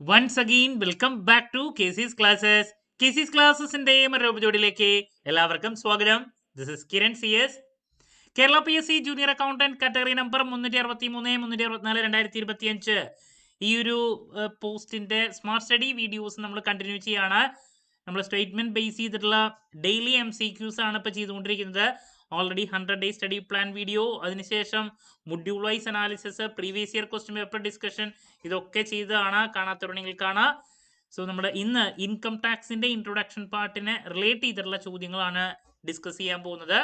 Once again, welcome back to KC's Classes. KC's Classes-ന്റെ മറ്റൊരു എപ്പിസോഡിലേക്ക് എല്ലാവർക്കും സ്വാഗതം. This is Kiran CS. Kerala PSC junior accountant category number 363-364-2025 ഈ ഒരു പോസ്റ്റിന്റെ സ്മാർട്ട് സ്റ്റഡി വീഡിയോസ് നമ്മൾ കണ്ടിന്യൂ ചെയ്യാണ്. നമ്മൾ സ്റ്റേറ്റ്മെന്റ് ബേസ് ചെയ്തിട്ടുള്ള ഡെയിലി MCQs ആണ് ഇപ്പോൾ ചെയ്തുകൊണ്ടിരിക്കുന്നത്. Already 100 day study plan video, അതിനുശേഷം module wise analysis, previous year question paper discussion, ഇതൊക്കെ ചെയ്തതാണ്. കാണാത്തവരുണ്ടെങ്കിൽ കാണാം. സോ നമ്മൾ ഇന്ന് ഇൻകം ടാക്സിന്റെ ഇൻട്രൊഡക്ഷൻ പാർട്ടിനെ റിലേറ്റ് ചെയ്തിട്ടുള്ള ചോദ്യങ്ങളാണ് ഡിസ്കസ് ചെയ്യാൻ പോകുന്നത്.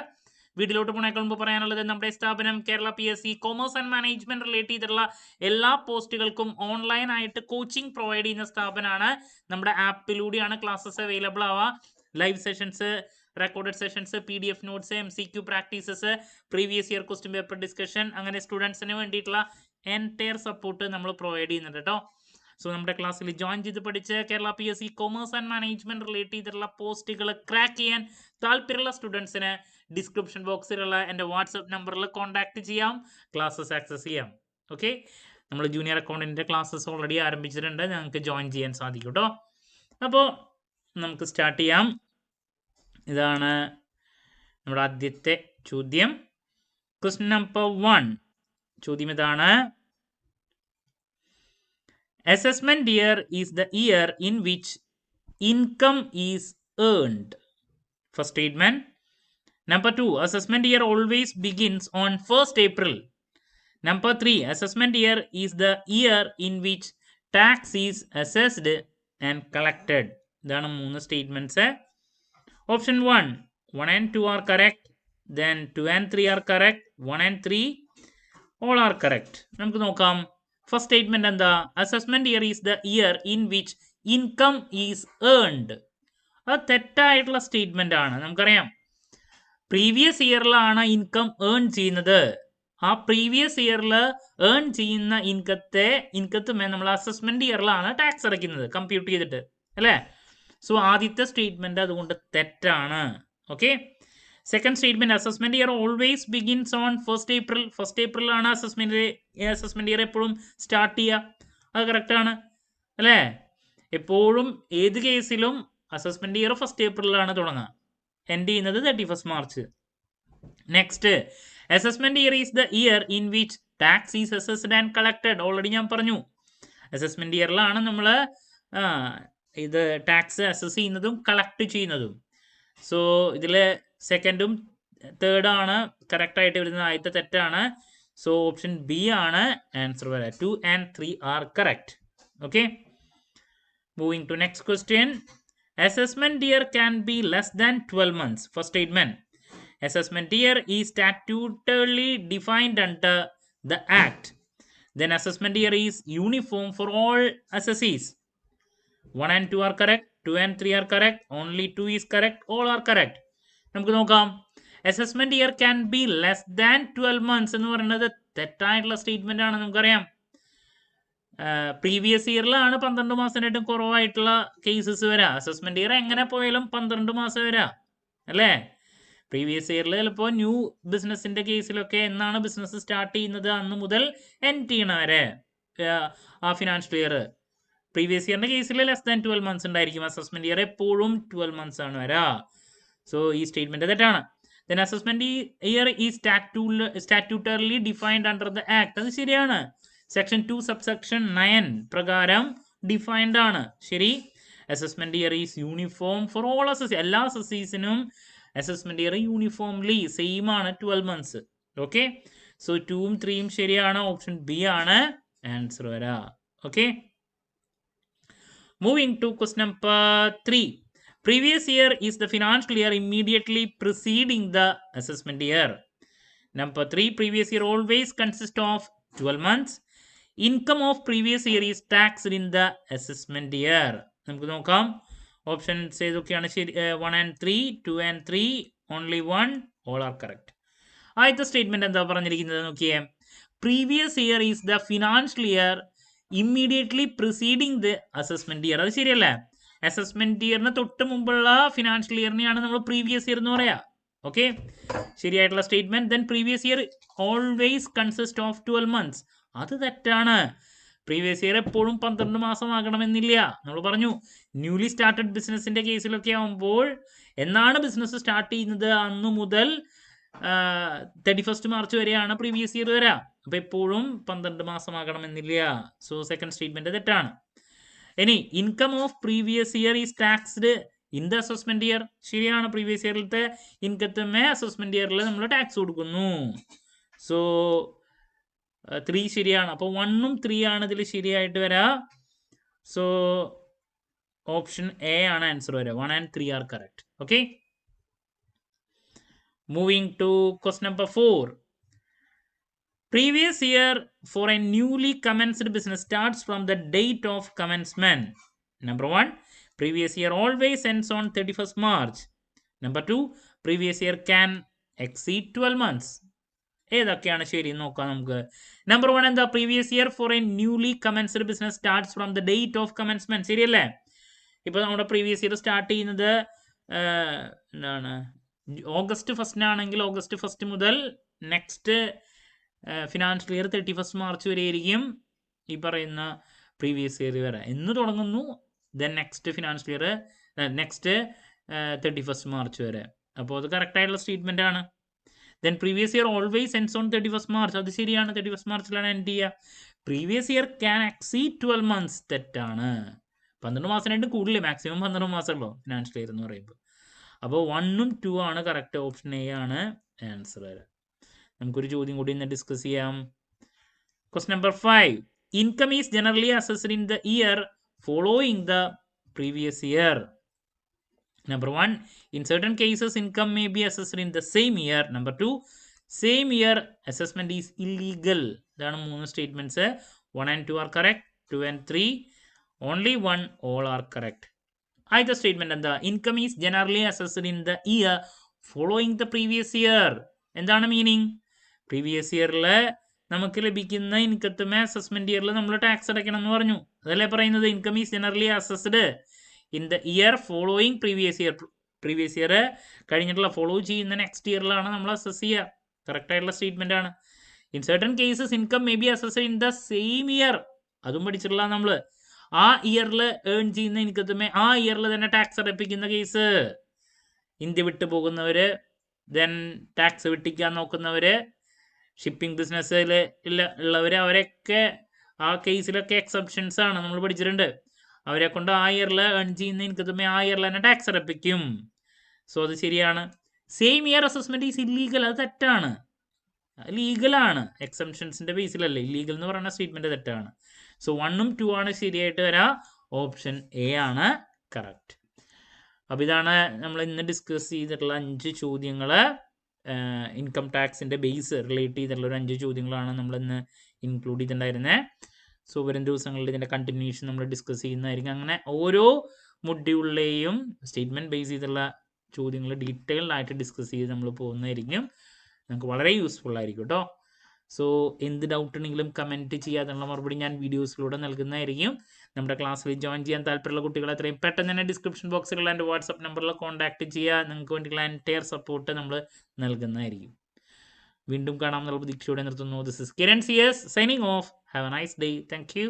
വീഡിയോയിലോട്ട് പോണേക്കാൾ മുമ്പ് പറയാനുള്ളത്, നമ്മുടെ സ്ഥാപനം Kerala PSC commerce and management relate ചെയ്തിട്ടുള്ള എല്ലാ പോസ്റ്റുകൾക്കും ഓൺലൈൻ ആയിട്ട് കോച്ചിങ് പ്രൊവൈഡ് ചെയ്യുന്ന സ്ഥാപനമാണ്. നമ്മുടെ ആപ്പിലൂടെയാണ് ക്ലാസ്സസ് അവൈലബിൾ ആവുക. Live sessions, recorded sessions, PDF notes, MCQ practices, previous year question paper discussion, അങ്ങനെ സ്റ്റുഡൻസിന് വേണ്ടിയിട്ടുള്ള എൻറ്റയർ സപ്പോർട്ട് നമ്മൾ പ്രൊവൈഡ് ചെയ്യുന്നുണ്ട് കേട്ടോ. സോ നമ്മുടെ ക്ലാസ്സിൽ ജോയിൻ ചെയ്ത് പഠിച്ച് Kerala PSC commerce and management relate ചെയ്തിട്ടുള്ള പോസ്റ്റുകൾ ക്രാക്ക് ചെയ്യാൻ താല്പര്യമുള്ള സ്റ്റുഡൻസിന് ഡിസ്ക്രിപ്ഷൻ ബോക്സിലുള്ള എൻ്റെ വാട്സപ്പ് നമ്പറിൽ കോൺടാക്ട് ചെയ്യാം, ക്ലാസ്സസ് ആക്സസ് ചെയ്യാം. ഓക്കെ, നമ്മൾ ജൂനിയർ അക്കൗണ്ടന്റിന്റെ ക്ലാസ്സസ് ഓൾറെഡി ആരംഭിച്ചിട്ടുണ്ട്, ഞങ്ങൾക്ക് ജോയിൻ ചെയ്യാൻ സാധിക്കും കേട്ടോ. അപ്പോൾ നമുക്ക് സ്റ്റാർട്ട് ചെയ്യാം. ഇതാണ് നമ്മുടെ ആദ്യത്തെ ചോദ്യം. Question number 1. ചോദ്യം ഇതാണ്: assessment year is the year in which income is earned. First statement. Number 2, assessment year always begins on 1st April. Number 3, assessment year is the year in which tax is assessed and collected. ഇതാണ് 3 statements. Option 1 and 2 are correct. Then 2 and 3 are correct. 1 and 3 all are correct. നമുക്ക് നോക്കാം. First statement എന്താ? Assessment year is the year in which income is earned. അത് തെറ്റായിട്ടുള്ള statement ആണ്. നമുക്കറിയാം, previous ഇയറിലാണ് income earn ചെയ്യുന്നത്. ആ പ്രീവിയസ് ഇയറിൽ ഏൺ ചെയ്യുന്ന ഇൻകത്തുമേ നമ്മൾ അസസ്മെന്റ് ഇയറിലാണ് ടാക്സ് അടയ്ക്കുന്നത്, കമ്പ്യൂട്ട് ചെയ്തിട്ട്, അല്ലേ? സോ ആദ്യത്തെ സ്റ്റേറ്റ്മെന്റ് അതുകൊണ്ട് തെറ്റാണ്. Okay. Second statement, assessment year always begins on 1st April. 1st April ആണ് അസസ്മെന്റ് ഇയർ എപ്പോഴും സ്റ്റാർട്ട് ചെയ്യുക. അത് കറക്റ്റാണ്, അല്ലേ? എപ്പോഴും ഏത് കേസിലും അസസ്മെന്റ് ഇയർ 1st April തുടങ്ങുക, എൻഡ് ചെയ്യുന്നത് 31st March. Next, assessment year is the year in which tax is assessed and collected. Already ഞാൻ പറഞ്ഞു, അസസ്മെന്റ് ഇയറിലാണ് നമ്മൾ ഇത് ടാക്സ് അസസ് ചെയ്യുന്നതും കളക്ട് ചെയ്യുന്നതും. സോ ഇതിൽ സെക്കൻഡും തേർഡാണ് കറക്റ്റ് ആയിട്ട് വരുന്നത്, ആദ്യത്തെ തെറ്റാണ്. സോ ഓപ്ഷൻ ബി ആണ് ആൻസർ വരെ. 2 and 3 are correct. Okay, moving to next question. Assessment year can be less than 12 months. First statement, assessment year is statutorily defined under the act. Then assessment year is uniform for all assessees. 1 and 2 are correct. 2 and 3 are correct. Only 2 is correct. All are correct. നമുക്ക് നോക്കാം. Assessment year can be less than 12 months എന്ന് പറയുന്നത് തെറ്റായിട്ടുള്ള statement ആണ്. നമുക്കറിയാം, previous ഇയറിലാണ് 12 മാസത്തിനായിട്ടും കുറവായിട്ടുള്ള cases വരാം. Assessment year എങ്ങനെ പോയാലും 12 മാസം വരാം, അല്ലേ? പ്രീവിയസ് ഇയറിൽ ചിലപ്പോൾ ന്യൂ ബിസിനസിന്റെ കേസിലൊക്കെ എന്നാണ് ബിസിനസ് സ്റ്റാർട്ട് ചെയ്യുന്നത് അന്ന് മുതൽ എൻഡ് ചെയ്യണ വരെ ആ ഫിനാൻഷ്യൽ ഇയർ. പ്രീവിയസ് ഇയറിന്റെ കേസിൽ ലെസ് ദാൻ 12 months ഉണ്ടായിരിക്കും. അസസ്മെന്റ് ഇയർ എപ്പോഴും 12 months ആണ് വരാ. സോ ഈ സ്റ്റേറ്റ്മെന്റ് തെറ്റാണ്. Then assessment year is statutorily defined under the act. അത് ശരിയാണ്. സെക്ഷൻ 2 സബ്സെക്ഷൻ 9 പ്രകാരം ഡിഫൈൻഡ് ആണ്. ശരി. Assessment year is uniform for all assessees. എല്ലാ അസസീസിനും അസസ്മെന്റ് ഇയർ യൂണിഫോംലി സെയിം ആണ്, 12 months. ഓക്കെ, സോ 2ഉം 3ഉം ശരിയാണ്. ഓപ്ഷൻ ബി ആണ് ആൻസർ വരാ. Okay, moving to question number 3. Previous year is the financial year immediately preceding the assessment year. Number 3, previous year always consists of 12 months. Income of previous year is taxed in the assessment year. നമുക്ക് നോക്കാം. Options ഏതൊക്കെയാണ് ശരി? 1 and 3, 2 and 3, only 1, all are correct. ആദ്യത്തെ statement എന്താ പറഞ്ഞിരിക്കുന്നത് നോക്കിയേ. Previous year is the financial year immediately preceding the assessment year. അത് ശരിയല്ലേ? അസസ്മെന്റ് ഇയറിന് തൊട്ട് മുമ്പുള്ള ഫിനാൻഷ്യൽ ഇയറിനെയാണ് നമ്മൾ പ്രീവിയസ് ഇയർ എന്ന് പറയാ. ഓക്കെ, ശരിയായിട്ടുള്ള statement. Then previous year always consist of 12 months. അത് തെറ്റാണ്. പ്രീവിയസ് ഇയർ എപ്പോഴും 12 മാസം ആകണമെന്നില്ല. നമ്മൾ പറഞ്ഞു ന്യൂലി സ്റ്റാർട്ടഡ് ബിസിനസിന്റെ കേസിലൊക്കെ ആകുമ്പോൾ എന്നാണ് ബിസിനസ് സ്റ്റാർട്ട് ചെയ്യുന്നത് അന്നു മുതൽ 31 മാർച്ച് വരെയാണ് പ്രീവിയസ് ഇയർ വരാം. അപ്പൊ എപ്പോഴും 12 മാസം ആകണമെന്നില്ല. സോ സെക്കൻഡ് സ്റ്റേറ്റ്മെന്റ് തെറ്റാണ്. ഇനി income of previous year is taxed in the assessment year. ശരിയാണ്, പ്രീവിയസ് ഇയറിലത്തെ ഇൻകത്തുമേ അസസ്മെന്റ് ഇയറിൽ നമ്മൾ ടാക്സ് കൊടുക്കുന്നു. സോ 3 ശരിയാണ്. അപ്പോൾ 1ഉം 3 ആണ് ഇതിൽ ശരിയായിട്ട് വരാ. സോ ഓപ്ഷൻ എ ആണ് ആൻസർ വരാ. 1 and 3 are correct. Okay, moving to question number 4. Previous year for a newly commenced business starts from the date of commencement. Number 1, previous year always ends on 31st March. Number 2, previous year can exceed 12 months. ഏതൊക്കെയാണ് ശരി നോക്കാം നമുക്ക്. Number 1 എന്താ? Previous year for a newly commenced business starts from the date of commencement. ശരിയല്ലേ? ഇപ്പൊ നമ്മുടെ previous year start ചെയ്യുന്നത് എന്താണ്, ഓഗസ്റ്റ് 1 ആണെങ്കിൽ ഓഗസ്റ്റ് 1 മുതൽ next financial year 31st March വരെ ആയിരിക്കും ഈ പറയുന്ന പ്രീവിയസ് ഇയർ വരെ. എന്ന് തുടങ്ങുന്നു then next financial year next 31st March വരെ. അപ്പോൾ അത് കറക്റ്റ് ആയിട്ടുള്ള സ്റ്റേറ്റ്മെന്റ് ആണ്. Then previous year always ends on 31st March. അത് ശരിയാണ്, 31st മാർച്ചിലാണ് എൻഡ് ചെയ്യുക. Previous year can exceed 12 months. തെറ്റാണ്. 12 മാസം രണ്ട് കൂടുതൽ, മാക്സിമം 12 മാസമല്ലോ ഫിനാൻഷ്യൽ ഇയർ എന്ന് പറയുമ്പോൾ. അപ്പോൾ 1ഉം 2 ആണ് കറക്റ്റ്. ഓപ്ഷൻ എ ആണ് ആൻസർ വരാം. നമുക്കൊരു ചോദ്യം കൂടി ഇന്ന് ഡിസ്കസ് ചെയ്യാം. Question number 5. Income is generally assessed in the year following the previous year. Number 1, in certain cases income may be assessed in the same year. Number 2, same year assessment is illegal. ഇതാണ് 3 statements. 1 and 2 are correct. 2 and 3 only 1 all are correct. ആദ്യത്തെ statement എന്താ? Income is generally assessed in the year following the previous year. എന്താണ് meaning? Previous ഇയറിൽ നമുക്ക് ലഭിക്കുന്ന ഇൻകത്തുമേ assessment ഇയറിൽ നമ്മൾ tax അടയ്ക്കണം എന്ന് പറഞ്ഞു. അതല്ലേ പറയുന്നത്? Income is generally assessed in the year following previous year. Previous year കഴിഞ്ഞിട്ടുള്ള ഫോളോ ചെയ്യുന്ന നെക്സ്റ്റ് ഇയറിലാണ് നമ്മൾ അസസ് ചെയ്യുക. കറക്റ്റ് ആയിട്ടുള്ള സ്റ്റേറ്റ്മെന്റ് ആണ്. In certain cases income may be assessed in the same year. അതും പഠിച്ചിട്ടുള്ള നമ്മൾ. ആ ഇയറിൽ ഏൺ ചെയ്യുന്ന ഇൻകത്തുമേ ആ ഇയറിൽ തന്നെ ടാക്സ് അടപ്പിക്കുന്ന കേസ്. ഇന്ത്യ വിട്ടു പോകുന്നവര്, ദെൻ ടാക്സ് വെട്ടിക്കാൻ നോക്കുന്നവര്, ഷിപ്പിംഗ് ബിസിനസ്സിൽ ഉള്ളവര്, അവരൊക്കെ ആ കേസിലൊക്കെ എക്സെപ്ഷൻസ് ആണ്, നമ്മൾ പഠിച്ചിട്ടുണ്ട്. അവരെ കൊണ്ട് ആ ഇയറിൽ ഏൺ ചെയ്യുന്ന ഇൻകത്തുമേ ആ ഇയറിൽ തന്നെ ടാക്സ് അടപ്പിക്കും. സോ അത് ശരിയാണ്. Same year assessment is illegal. അത് തെറ്റാണ്. ലീഗലാണ്, എക്സെപ്ഷൻസിന്റെ ബേസിലല്ലേ. ഇല്ലീഗൽ എന്ന് പറയുന്ന സ്റ്റേറ്റ്മെന്റ് തെറ്റാണ്. സോ 1ഉം 2 ആണ് ശരിയായിട്ട് വരാ. ഓപ്ഷൻ എ ആണ് കറക്റ്റ്. അപ്പോൾ ഇതാണ് നമ്മൾ ഇന്ന് ഡിസ്കസ് ചെയ്തിട്ടുള്ള 5 ചോദ്യങ്ങൾ. ഇൻകം ടാക്സിന്റെ ബേസ് റിലേറ്റ് ചെയ്തിട്ടുള്ള ഒരു 5 ചോദ്യങ്ങളാണ് നമ്മൾ ഇന്ന് ഇൻക്ലൂഡ് ചെയ്തിട്ടുണ്ടായിരുന്നത്. സോ വരും ദിവസങ്ങളിൽ ഇതിൻ്റെ കണ്ടിന്യൂഷൻ നമ്മൾ ഡിസ്കസ് ചെയ്യുന്നതായിരിക്കും. അങ്ങനെ ഓരോ മൊഡ്യൂളിലെയും സ്റ്റേറ്റ്മെന്റ് ബേസ് ചെയ്തുള്ള ചോദ്യങ്ങൾ ഡീറ്റെയിൽഡ് ആയിട്ട് ഡിസ്കസ് ചെയ്ത് നമ്മൾ പോകുന്നതായിരിക്കും. നമുക്ക് വളരെ യൂസ്ഫുൾ ആയിരിക്കും കേട്ടോ. സോ എന്ത് ഡൗട്ട് ഉണ്ടെങ്കിലും കമൻറ്റ് ചെയ്യാനുള്ള മറുപടി ഞാൻ വീഡിയോസിലൂടെ നൽകുന്നതായിരിക്കും. നമ്മുടെ ക്ലാസ്സിൽ ജോയിൻ ചെയ്യാൻ താല്പര്യമുള്ള കുട്ടികൾ എത്രയും പെട്ടെന്ന് തന്നെ ഡിസ്ക്രിപ്ഷൻ ബോക്സിലുള്ള എൻ്റെ വാട്സപ്പ് നമ്പറിൽ കോൺടാക്ട് ചെയ്യുക. നിങ്ങൾക്ക് വേണ്ടിയുള്ള എൻറ്റയർ സപ്പോർട്ട് നമ്മൾ നൽകുന്നതായിരിക്കും. വീണ്ടും കാണാം എന്നുള്ള പ്രതീക്ഷയോടെ നിർത്തുന്നു. This is Kiran CS signing off. Have a nice day. Thank U.